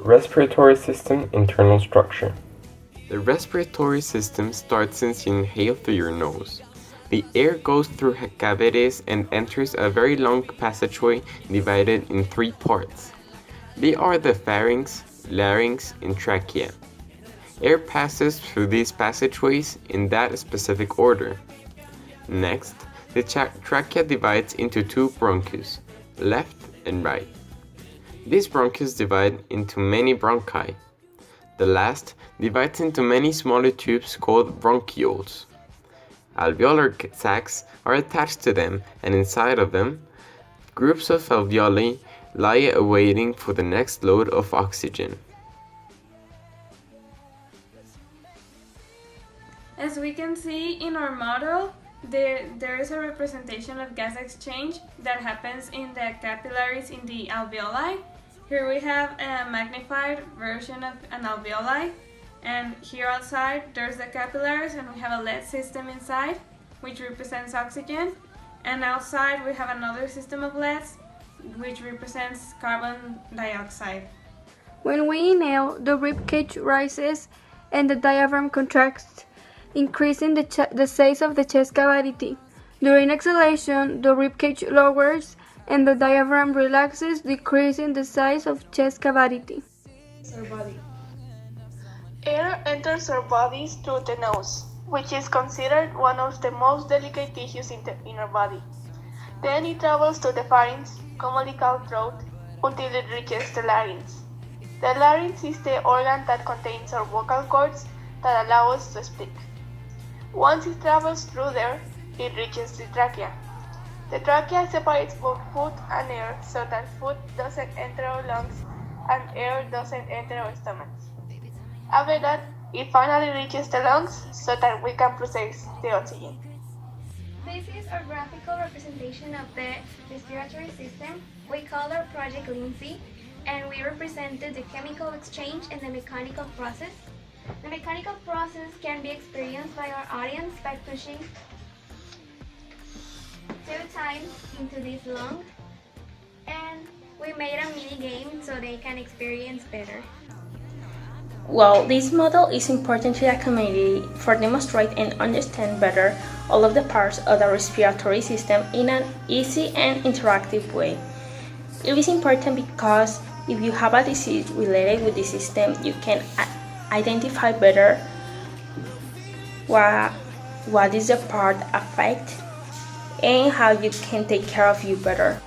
Respiratory system internal structure. The respiratory system starts since you inhale through your nose. The air goes through cavities and enters a very long passageway divided in 3 parts. They are the pharynx, larynx, and trachea. Air passes through these passageways in that specific order. Next, the trachea divides into 2 bronchus, left and right. These bronchus divide into many bronchi. The last divides into many smaller tubes called bronchioles. Alveolar sacs are attached to them, and inside of them, groups of alveoli lie awaiting for the next load of oxygen. As we can see in our model, there is a representation of gas exchange that happens in the capillaries in the alveoli. Here we have a magnified version of an alveoli, and here outside there's the capillaries, and we have a lead system inside, which represents oxygen, and outside we have another system of leads, which represents carbon dioxide. When we inhale, the rib cage rises and the diaphragm contracts, increasing the size of the chest cavity. During exhalation, the rib cage lowers and the diaphragm relaxes, decreasing the size of chest cavity. Our body. Air enters our bodies through the nose, which is considered one of the most delicate tissues in our body. Then it travels to the pharynx, commonly called throat, until it reaches the larynx. The larynx is the organ that contains our vocal cords that allow us to speak. Once it travels through there, it reaches the trachea. The trachea separates both food and air so that food doesn't enter our lungs and air doesn't enter our stomachs. After that, it finally reaches the lungs so that we can process the oxygen. This is a graphical representation of the respiratory system. We called our project Lindsay, and we represented the chemical exchange and the mechanical process. The mechanical process can be experienced by our audience by pushing 2 times into this lung, and we made a mini game so they can experience better. Well, this model is important to the community for demonstrate and understand better all of the parts of the respiratory system in an easy and interactive way. It is important because if you have a disease related with the system, you can identify better what is the part affect and how you can take care of you better.